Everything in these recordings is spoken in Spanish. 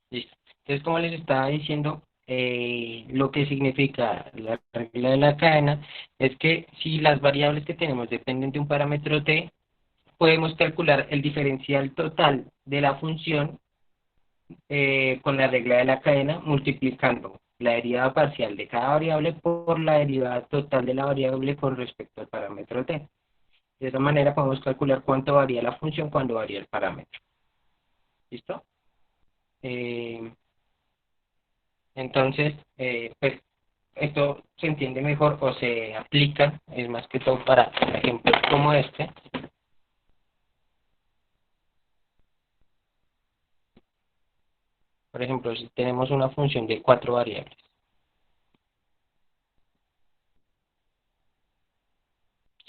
Listo. Entonces, como les estaba diciendo, lo que significa la regla de la cadena es que si las variables que tenemos dependen de un parámetro t, podemos calcular el diferencial total de la función con la regla de la cadena multiplicando la derivada parcial de cada variable por la derivada total de la variable con respecto al parámetro t. De esa manera podemos calcular cuánto varía la función cuando varía el parámetro. ¿Listo? Eh, entonces, pues esto se entiende mejor o se aplica, es más que todo para ejemplos como este. Por ejemplo, si tenemos una función de cuatro variables,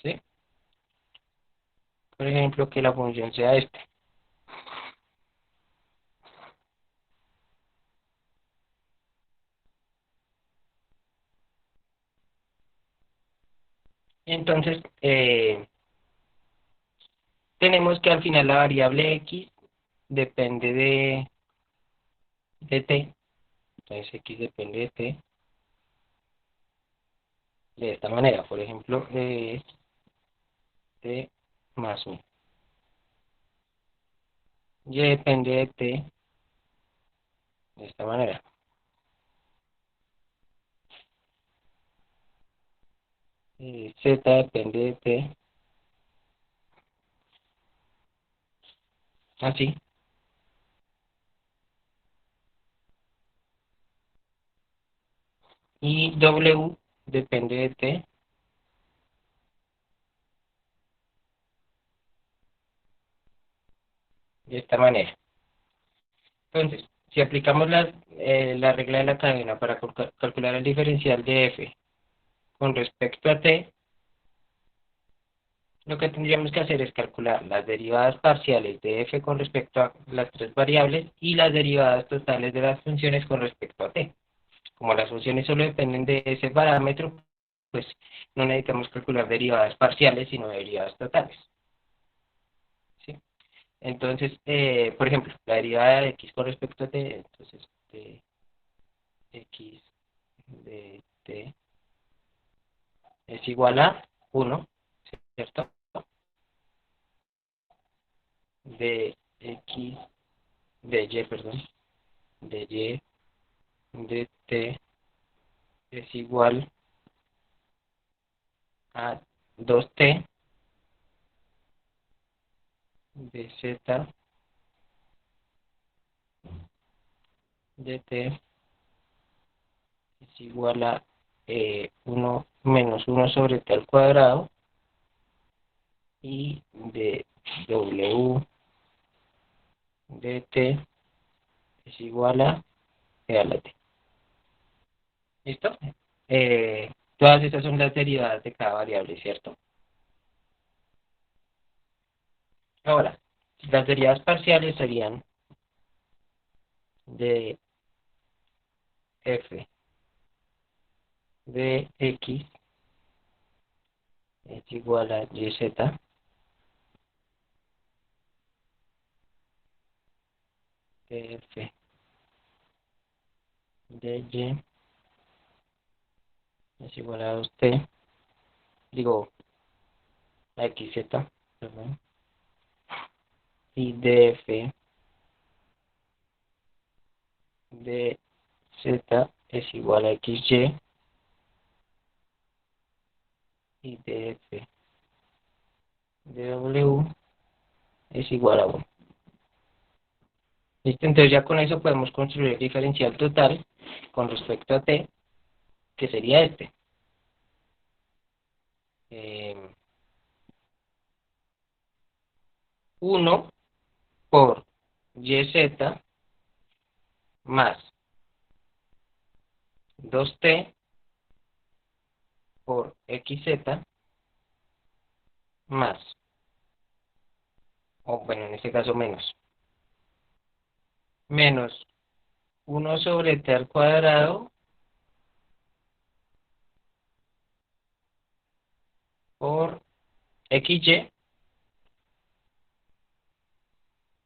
¿sí? Por ejemplo, que la función sea esta. Entonces, tenemos que al final la variable x depende de t. Entonces, x depende de t de esta manera. Por ejemplo, es t más 1. Y depende de t de esta manera. Z depende de t así. Y w depende de t de esta manera. Entonces, si aplicamos la regla de la cadena para calcular el diferencial de f con respecto a t, lo que tendríamos que hacer es calcular las derivadas parciales de f con respecto a las tres variables y las derivadas totales de las funciones con respecto a t. Como las funciones solo dependen de ese parámetro, pues no necesitamos calcular derivadas parciales, sino derivadas totales. ¿Sí? Entonces, por ejemplo, la derivada de x con respecto a t, entonces de x de t es igual a 1, ¿cierto? De x, de y, perdón, de y de t es igual a 2t de z de t es igual a 1 menos 1 sobre t al cuadrado y de w de t es igual a e a la t. ¿Listo? Todas estas son las derivadas de cada variable, ¿cierto? Ahora, las derivadas parciales serían de f de x es igual a yz de f de y es igual a 2t, digo, a xz, perdón, y de f de z es igual a xy y de f de w es igual a 1. ¿Listo? Entonces ya con eso podemos construir el diferencial total con respecto a t, que sería este. Eh, 1 por yz más 2t por xz más, o bueno, en este caso menos 1 sobre t al cuadrado por xy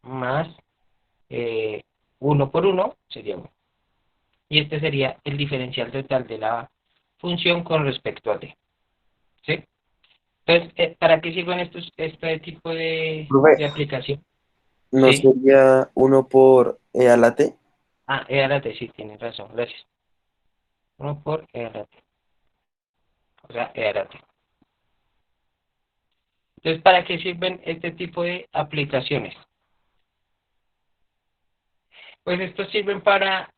más uno por uno sería 1. Y este sería el diferencial total de la función con respecto a t. ¿Sí? Entonces, ¿para qué sirven este tipo Profe, de aplicación? ¿no ¿Sí? sería uno por e a la t? Ah, E a la t, sí, tienes razón, gracias. Uno por E a la t. O sea, E a la t. Entonces, ¿para qué sirven este tipo de aplicaciones? Pues estos sirven para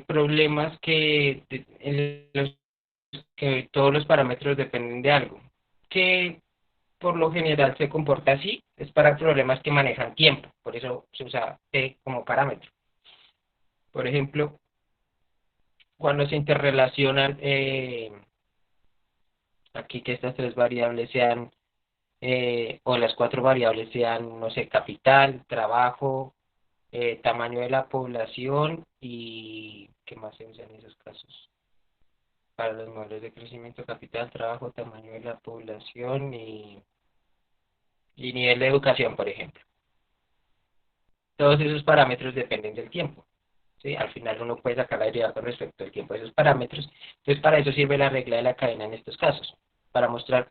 problemas en los que todos los parámetros dependen de algo, que por lo general se comporta así, es para problemas que manejan tiempo, por eso se usa t como parámetro. Por ejemplo, cuando se interrelacionan, aquí que estas tres variables sean, o las cuatro variables sean, no sé, capital, trabajo, tamaño de la población y ¿qué más se usa en esos casos? Para los modelos de crecimiento, capital, trabajo, tamaño de la población y nivel de educación, por ejemplo. Todos esos parámetros dependen del tiempo. ¿Sí? Al final uno puede sacar la derivada con respecto al tiempo de esos parámetros. Entonces, para eso sirve la regla de la cadena en estos casos, para mostrar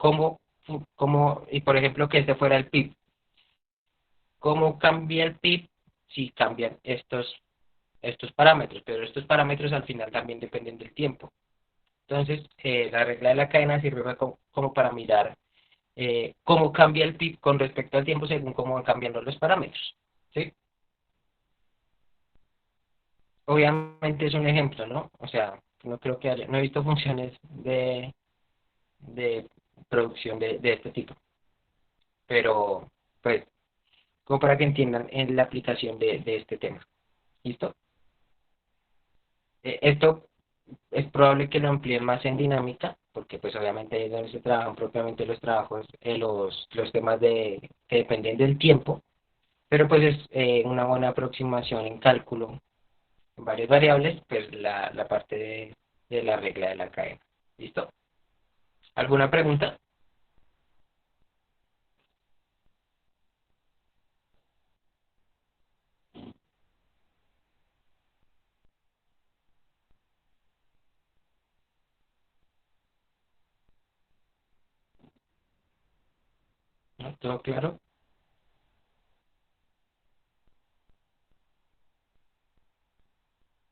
y por ejemplo, que este fuera el PIB. ¿Cómo cambia el PIB si cambian estos parámetros? Pero estos parámetros al final también dependen del tiempo. Entonces, la regla de la cadena sirve como para mirar cómo cambia el PIB con respecto al tiempo según cómo van cambiando los parámetros. ¿Sí? Obviamente es un ejemplo, ¿no? O sea, no creo que no he visto funciones de producción de este tipo, pero pues como para que entiendan en la aplicación de este tema. ¿Listo? Esto es probable que lo amplíen más en dinámica, porque pues obviamente es donde se trabajan propiamente los trabajos, los temas que dependen del tiempo, pero pues es una buena aproximación en cálculo en varias variables, pues la parte de la regla de la cadena. ¿Listo? ¿Alguna pregunta? ¿No? ¿Todo claro?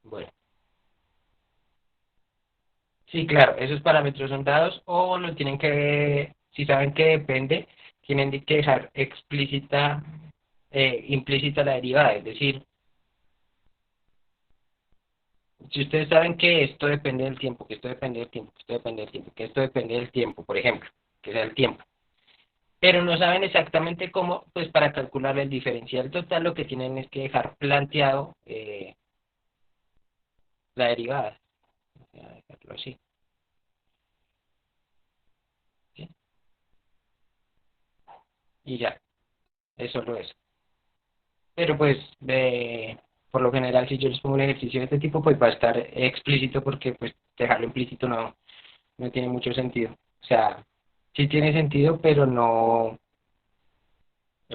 Bueno, sí, claro, esos parámetros son dados o lo tienen que, si saben que depende, tienen que dejar implícita la derivada, es decir, si ustedes saben que esto depende del tiempo, que esto depende del tiempo, que esto depende del tiempo, que esto depende del tiempo, por ejemplo, que sea el tiempo, pero no saben exactamente cómo, pues para calcular el diferencial total lo que tienen es que dejar planteado la derivada. Voy a dejarlo así, ¿sí? Y ya, eso lo es. Pero pues, por lo general, si yo les pongo un ejercicio de este tipo, pues va a estar explícito porque pues dejarlo implícito no tiene mucho sentido. O sea, sí tiene sentido, pero no,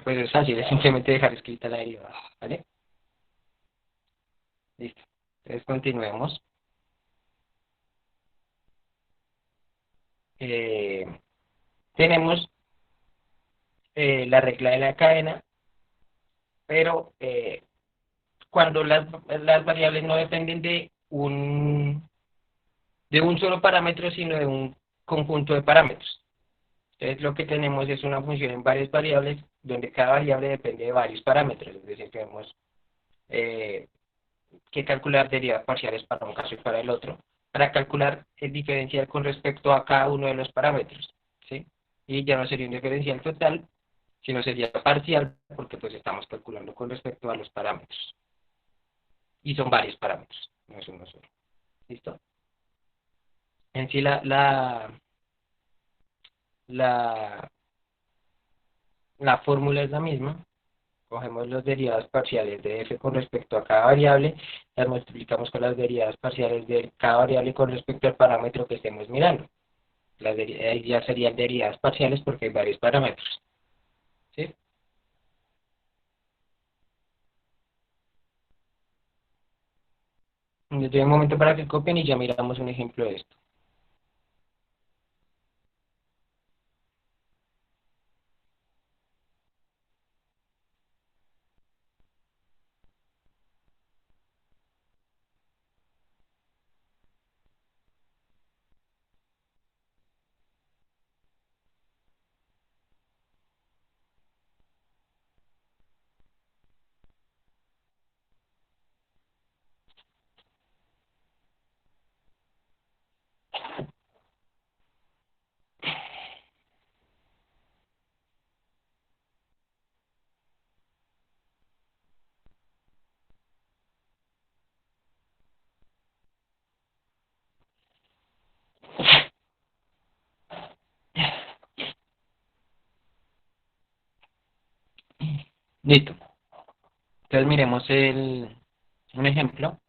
pues es fácil, es simplemente dejar escrita la derivada, ¿vale? Listo. Entonces continuemos. Eh, tenemos la regla de la cadena, pero cuando las variables no dependen de un solo parámetro, sino de un conjunto de parámetros. Entonces lo que tenemos es una función en varias variables, donde cada variable depende de varios parámetros, es decir, tenemos eh, que calcular derivadas parciales para un caso y para el otro, para calcular el diferencial con respecto a cada uno de los parámetros, ¿sí? Y ya no sería un diferencial total, sino sería parcial, porque pues estamos calculando con respecto a los parámetros. Y son varios parámetros, no es uno solo. ¿Listo? En sí la, la fórmula es la misma. Cogemos los derivados parciales de f con respecto a cada variable, las multiplicamos con las derivadas parciales de cada variable con respecto al parámetro que estemos mirando. Ahí ya serían derivadas parciales porque hay varios parámetros. ¿Sí? Les doy un momento para que copien y ya miramos un ejemplo de esto. Listo. Entonces miremos un ejemplo.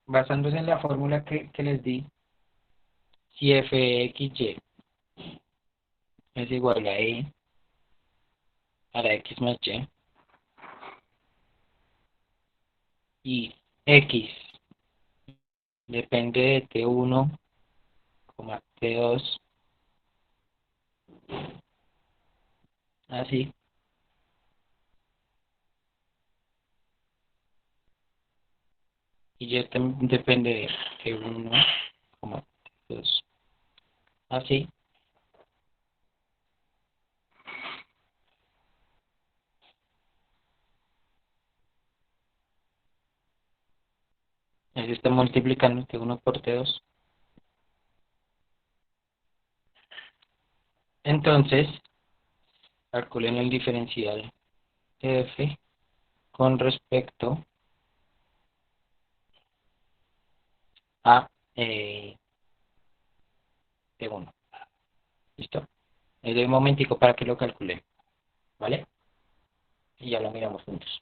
Basándose en la fórmula que les di, si f de x y es igual a e a la x más y x depende de t1, t2, así, y y depende de t1, t2, así. Ahí está multiplicando t1 por t2. Entonces, calculen el diferencial de f con respecto a t1. ¿Listo? Les doy un momentico para que lo calculen, ¿vale? Y ya lo miramos juntos.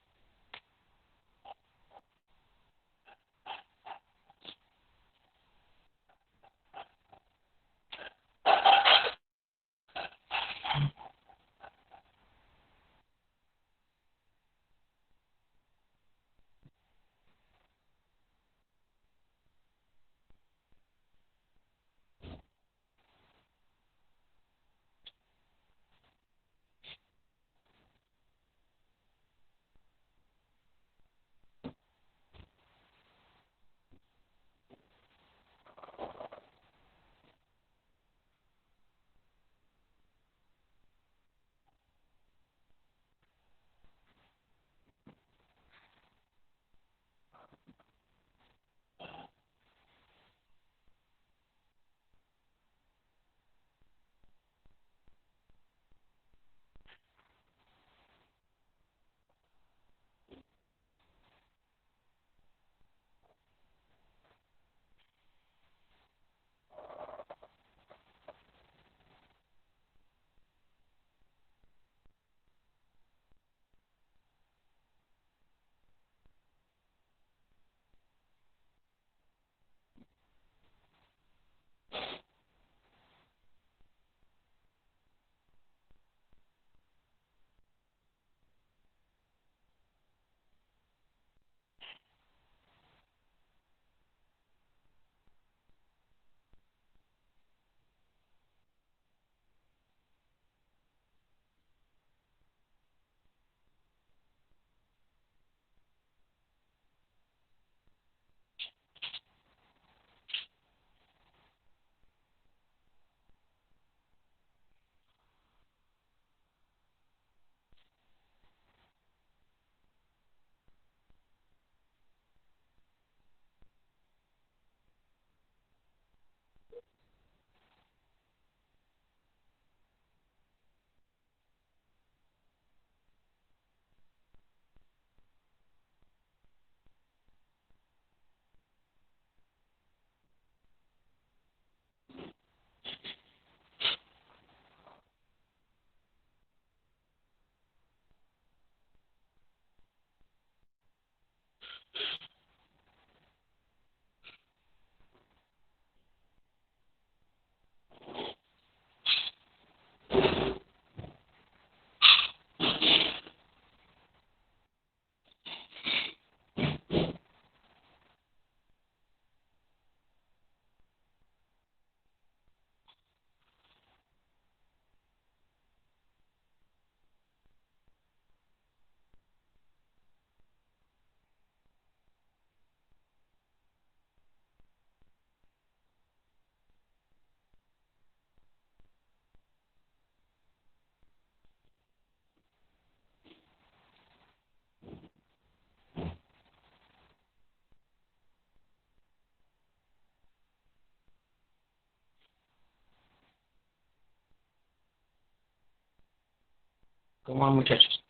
¿Cómo van, muchachos?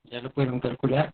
¿Ya lo pudieron calcular?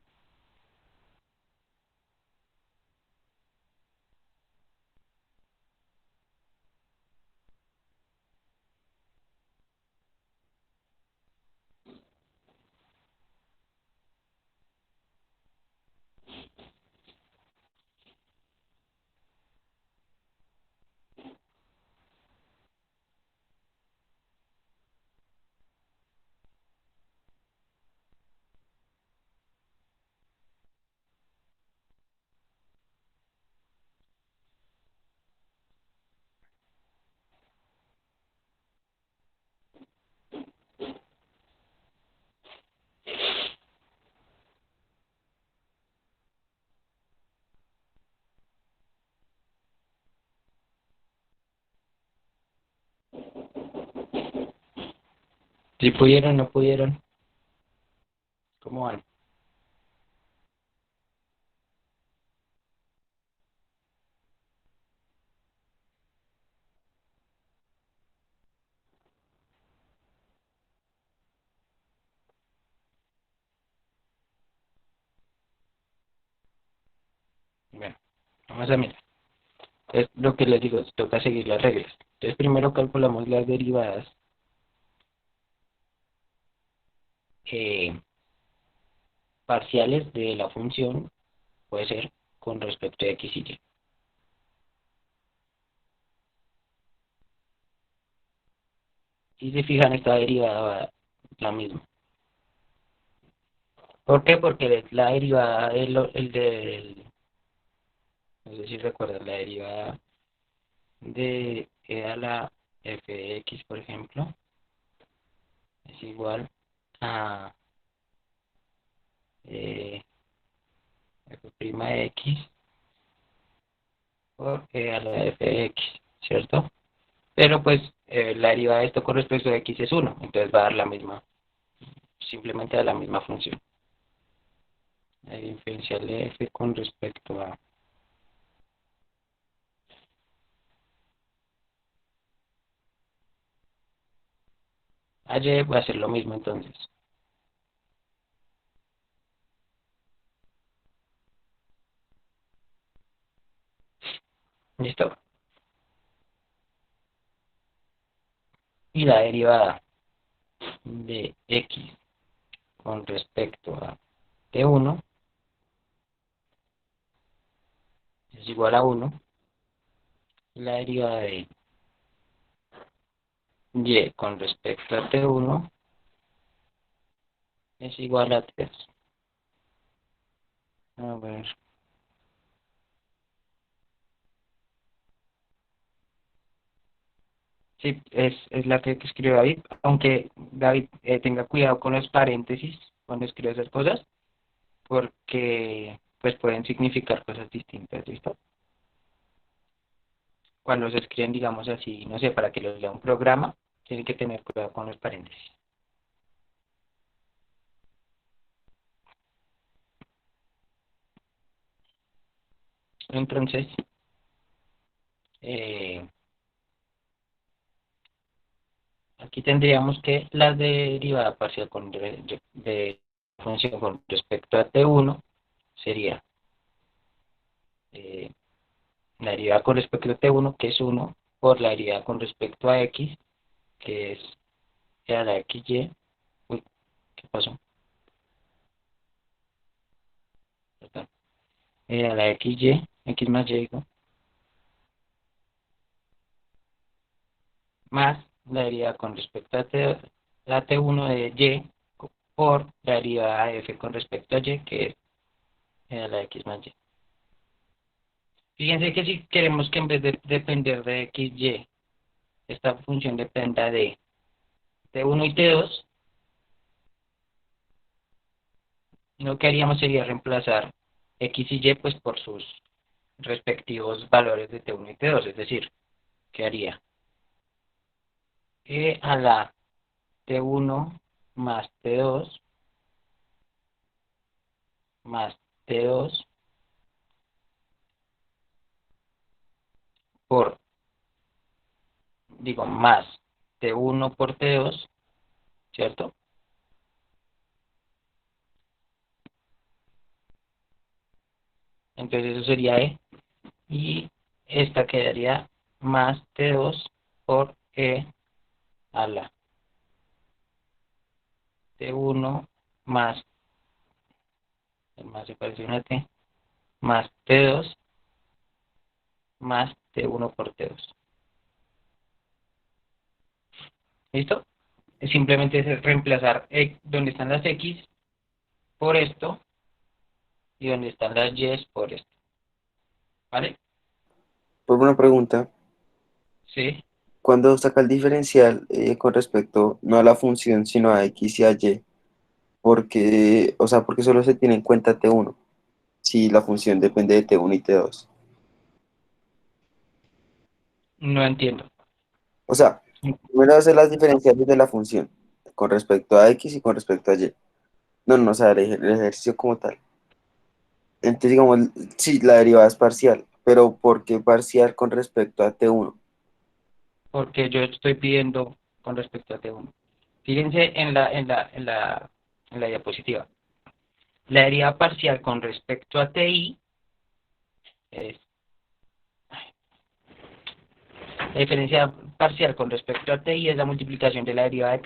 Si pudieron, no pudieron. ¿Cómo van? Bueno, vamos a mirar. Es lo que les digo, toca seguir las reglas. Entonces primero calculamos las derivadas eh, parciales de la función, puede ser con respecto a x y y. Si se fijan, esta derivada va la misma. ¿Por qué? Porque la derivada, no sé si recuerdan, la derivada de e a la f de x, por ejemplo, es igual a f' de x por e a la f de x, ¿cierto? Pero pues la derivada de esto con respecto a x es uno, entonces va a dar la misma, simplemente a la misma función. La diferencial de f con respecto a y va a ser lo mismo entonces. ¿Listo? Y la derivada de x con respecto a t1 es igual a uno. Y la derivada de y con respecto a t1 es igual a 3. A ver. Sí, es la que escribe David, aunque David tenga cuidado con los paréntesis cuando escribe esas cosas, porque pues pueden significar cosas distintas, ¿listo? Cuando se escriben, digamos así, no sé, para que los lea un programa, tiene que tener cuidado con los paréntesis. Entonces, eh, aquí tendríamos que la derivada parcial de función con respecto a t1 sería eh, la derivada con respecto a t1, que es uno por la derivada con respecto a x, que es a la xy. Uy, ¿qué pasó? Perdón. A la xy, x más y, digo, más la derivada con respecto a la t1 de y por la derivada de f con respecto a y, que es a la x más y. Fíjense que si queremos que en vez de depender de x, y, esta función dependa de t1 y t2, lo que haríamos sería reemplazar x y y pues por sus respectivos valores de t1 y t2, es decir, ¿qué haría? A la t1 más t2 más t2 por, digo, más t1 por t2, ¿cierto? Entonces eso sería E. Y esta quedaría más T2 por E a la T1 más, el más se parece a una T, más T2 más T1 por T2. ¿Listo? Simplemente es reemplazar donde están las X por esto y donde están las Y por esto. ¿Vale? Por una pregunta, Sí. cuando saca el diferencial con respecto no a la función, sino a X y a Y, porque, o sea, porque solo se tiene en cuenta T1, si la función depende de T1 y T2. No entiendo. O sea, primero hacer las diferenciales de la función con respecto a X y con respecto a Y. No, no, o sea, el ejercicio como tal. Entonces, digamos, sí, la derivada es parcial, pero ¿por qué parcial con respecto a T1? Porque yo estoy pidiendo con respecto a T1. Fíjense en la diapositiva. La derivada parcial con respecto a TI es la diferencia parcial con respecto a TI es la multiplicación de la derivada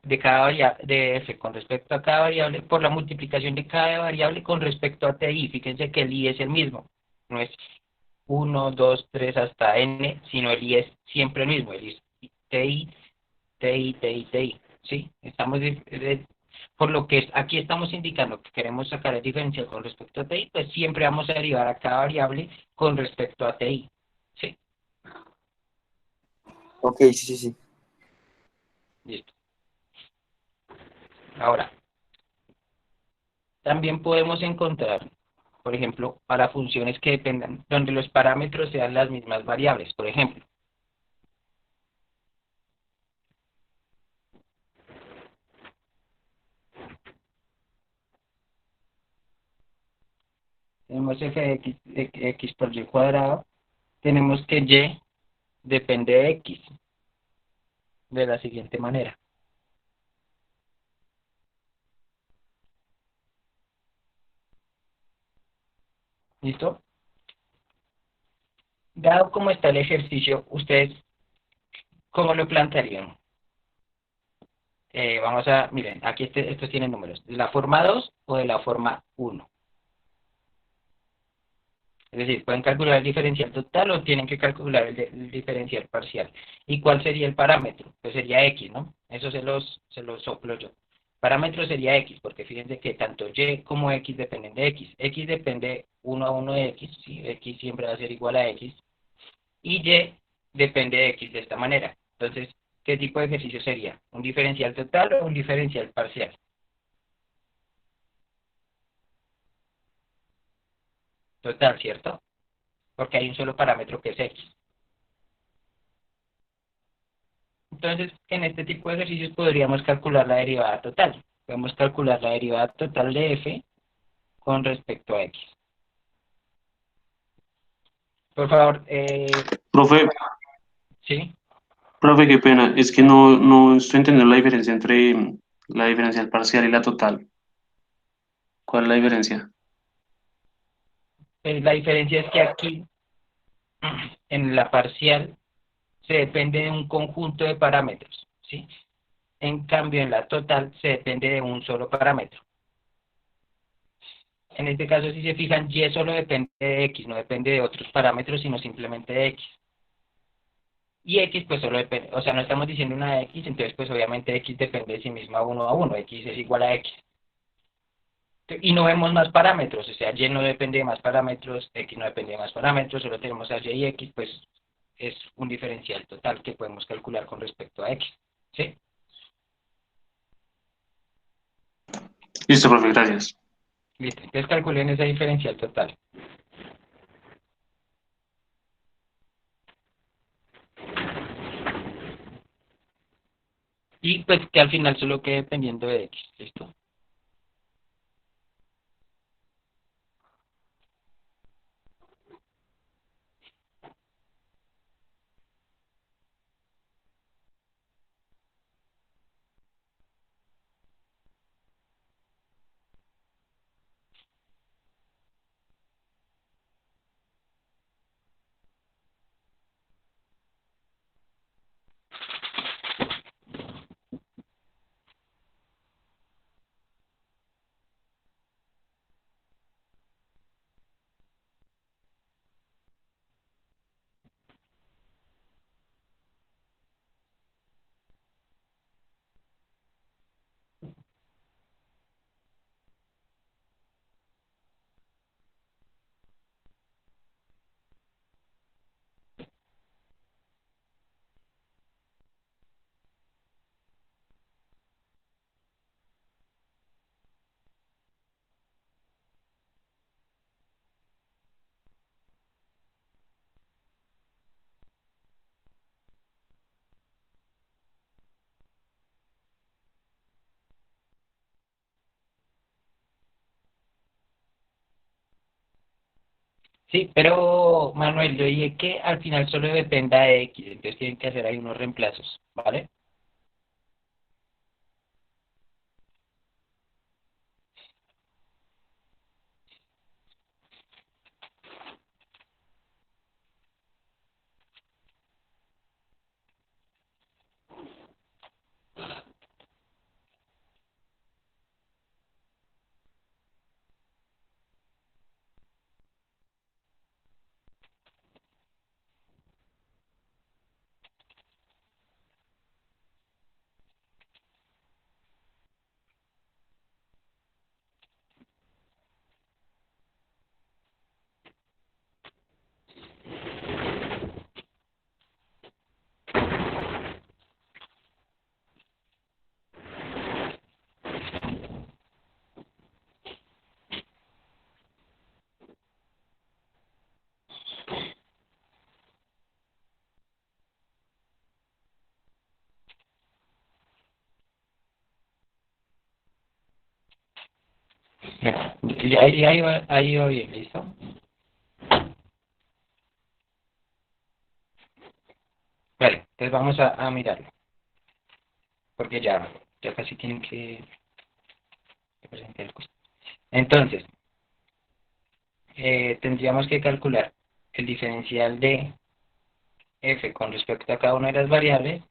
de f con respecto a cada variable por la multiplicación de cada variable con respecto a TI. Fíjense que el i es el mismo. No es 1, 2, 3 hasta n, sino el i es siempre el mismo. El i es TI, TI, TI, TI. ¿Sí? Por lo que aquí estamos indicando que queremos sacar el diferencial con respecto a TI, pues siempre vamos a derivar a cada variable con respecto a TI. ¿Sí? Ok, sí, sí, sí. Listo. Ahora, también podemos encontrar, por ejemplo, para funciones que dependan, donde los parámetros sean las mismas variables. Por ejemplo, tenemos f de x por y cuadrado, tenemos que y depende de x, de la siguiente manera. ¿Listo? Dado cómo está el ejercicio, ¿ustedes cómo lo plantearían? Miren, aquí estos tienen números, ¿de la forma 2 o de la forma 1? Es decir, pueden calcular el diferencial total o tienen que calcular el diferencial parcial. ¿Y cuál sería el parámetro? Pues sería X, ¿no? Eso se los soplo yo. Parámetro sería X, porque fíjense que tanto Y como X dependen de X. X depende uno a uno de X, ¿sí? X siempre va a ser igual a X. Y Y depende de X de esta manera. Entonces, ¿qué tipo de ejercicio sería? ¿Un diferencial total o un diferencial parcial? Total, ¿cierto? Porque hay un solo parámetro que es X. Entonces, en este tipo de ejercicios podríamos calcular la derivada total. Podemos calcular la derivada total de f con respecto a x. Por favor, Profe, ¿sí? profe, qué pena. Es que no estoy entendiendo la diferencia entre la diferencial parcial y la total. ¿Cuál es la diferencia? La diferencia es que aquí, en la parcial, se depende de un conjunto de parámetros, ¿sí? En cambio, en la total se depende de un solo parámetro. En este caso, si se fijan, y solo depende de x, no depende de otros parámetros, sino simplemente de x. Y X pues solo depende, o sea, no estamos diciendo una X, entonces pues obviamente X depende de sí misma uno a uno, X es igual a X. Y no vemos más parámetros, o sea, Y no depende de más parámetros, X no depende de más parámetros, solo tenemos a Y y X, pues es un diferencial total que podemos calcular con respecto a X. ¿Sí? Listo, profe, gracias. Listo, entonces calculen ese diferencial total. Y pues que al final solo quede dependiendo de X, ¿listo? Sí, pero Manuel, yo dije que al final solo dependa de X, entonces tienen que hacer ahí unos reemplazos, ¿vale? Y ahí va bien, ¿listo? Vale, entonces vamos a mirarlo, porque ya casi tienen que presentar el curso. Entonces, tendríamos que calcular el diferencial de f con respecto a cada una de las variables,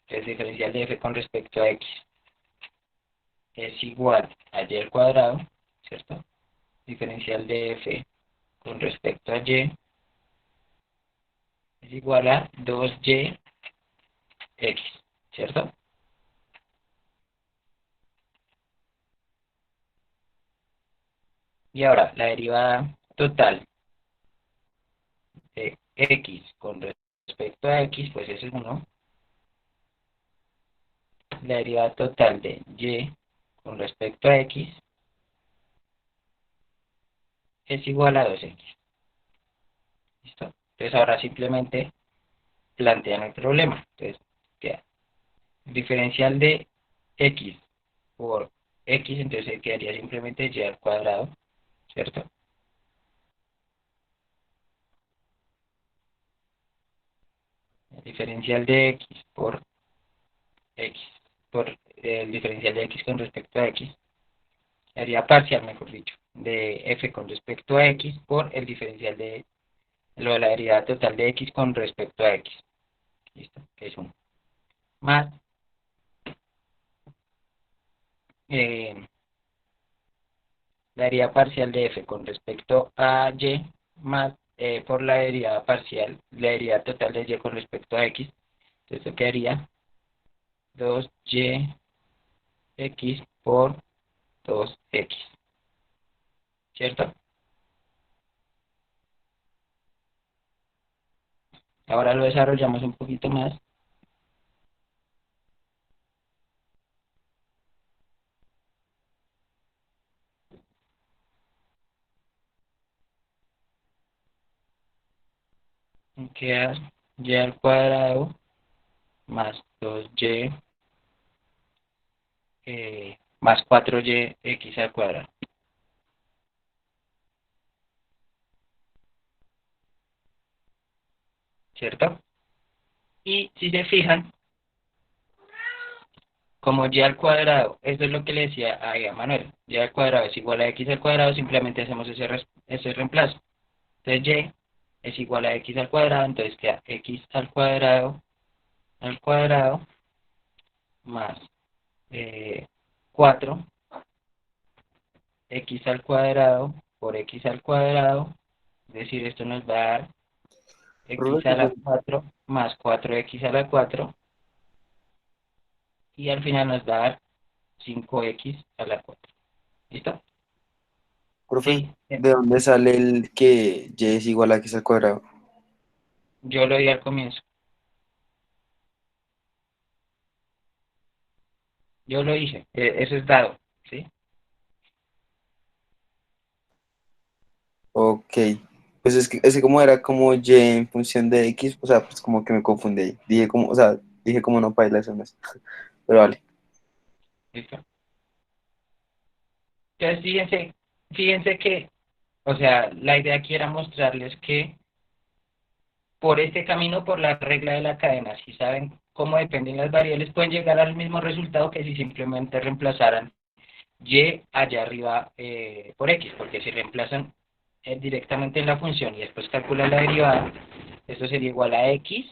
el diferencial de f con respecto a x es igual a y al cuadrado, ¿cierto? Diferencial de f con respecto a y es igual a 2y x, ¿cierto? Y ahora, la derivada total de x con respecto a x, pues es 1. La derivada total de y con respecto a x es igual a 2x. ¿Listo? Entonces ahora simplemente plantean el problema. Entonces, queda diferencial de x por x, entonces quedaría simplemente y al cuadrado, ¿cierto? El diferencial de x, por el diferencial de x con respecto a x, sería parcial, mejor dicho, de f con respecto a x por el diferencial de lo de la derivada total de x con respecto a x. ¿Listo? Que es 1. Más eh, la derivada parcial de f con respecto a y más por la derivada parcial, la derivada total de y con respecto a x. Entonces esto quedaría 2y x por 2x, ¿cierto? Ahora lo desarrollamos un poquito más. Queda y al cuadrado más 2y más 4y x al cuadrado, ¿cierto? Y si se fijan, como y al cuadrado, esto es lo que le decía a Manuel, y al cuadrado es igual a x al cuadrado, simplemente hacemos ese reemplazo. Entonces y es igual a x al cuadrado, entonces queda x al cuadrado más 4 x al cuadrado por x al cuadrado, es decir, esto nos va a dar x a Profe, la 4 más 4x a la 4 y al final nos va a dar 5x a la 4. ¿Listo? profe, Sí, ¿de dónde sale el que y es igual a x al cuadrado? yo lo di al comienzo. Yo lo hice. Eso es dado. ¿Sí? Ok, pues es que como era como y en función de x, o sea, pues como que me confundí ahí. Dije como, o sea, dije como no paila eso no es. Pero vale. ¿Listo? Entonces, fíjense que, O sea, la idea aquí era mostrarles que por este camino, por la regla de la cadena, si saben cómo dependen las variables, pueden llegar al mismo resultado que si simplemente reemplazaran y allá arriba por x, porque si reemplazan directamente en la función y después calculan la derivada, esto sería igual a x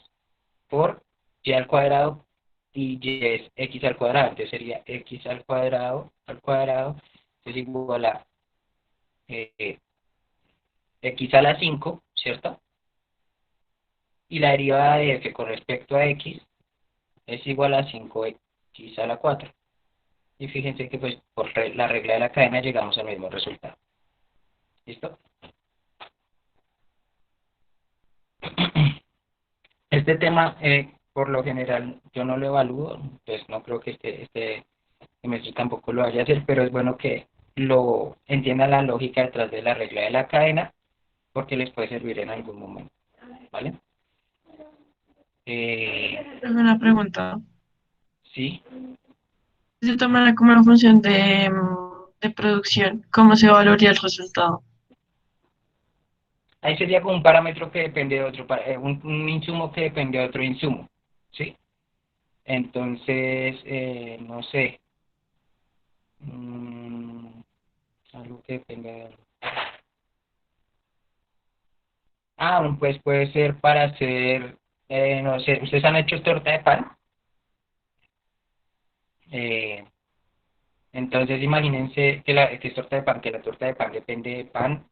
por y al cuadrado, y y es x al cuadrado, entonces sería x al cuadrado, es igual a eh, x a la 5, ¿cierto? Y la derivada de f con respecto a x es igual a 5x a la 4. Y fíjense que pues por la regla de la cadena llegamos al mismo resultado. ¿Listo? Este tema, por lo general, yo no lo evalúo, pues no creo que este semestre tampoco lo vaya a hacer, pero es bueno que lo entiendan la lógica detrás de la regla de la cadena, porque les puede servir en algún momento, ¿vale? Tengo una pregunta. Sí, Si se tomara como una función de producción, ¿cómo se valoraría el resultado? ahí sería como un parámetro que depende de otro, un insumo que depende de otro insumo, ¿sí? Entonces, no sé, mm, algo que depende de... pues puede ser para hacer, no sé, ¿ustedes han hecho torta de pan? Eh, entonces imagínense que es torta de pan, que la torta de pan depende de pan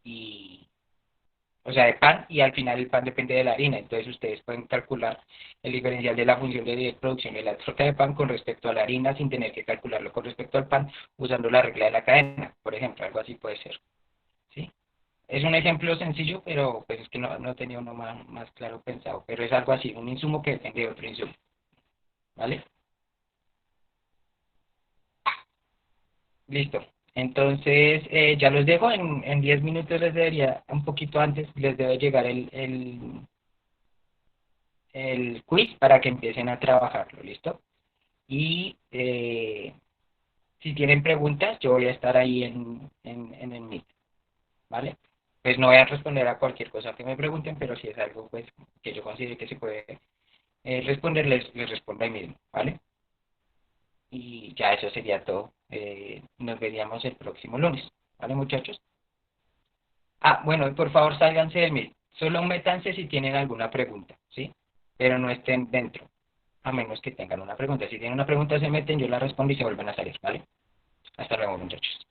y, o sea, de pan y al final el pan depende de la harina. Entonces ustedes pueden calcular el diferencial de la función de producción de la torta de pan con respecto a la harina sin tener que calcularlo con respecto al pan usando la regla de la cadena, por ejemplo, algo así puede ser, ¿sí? Es un ejemplo sencillo, pero pues es que no tenía uno más claro pensado, pero es algo así, un insumo que depende de otro insumo, ¿vale? Listo. Entonces, ya los dejo, en 10 minutos les debería, un poquito antes, les debe llegar el quiz para que empiecen a trabajarlo, ¿listo? Y si tienen preguntas, yo voy a estar ahí en el Meet, ¿vale? Pues no voy a responder a cualquier cosa que me pregunten, pero si es algo pues que yo considere que se puede responder, les respondo ahí mismo, ¿vale? Y ya eso sería todo. Nos veríamos el próximo lunes, ¿vale, muchachos? Bueno, y por favor sálganse del Meet. Solo métanse si tienen alguna pregunta, ¿sí? Pero no estén dentro, a menos que tengan una pregunta. Si tienen una pregunta, se meten, yo la respondo y se vuelven a salir, ¿vale? Hasta luego, muchachos.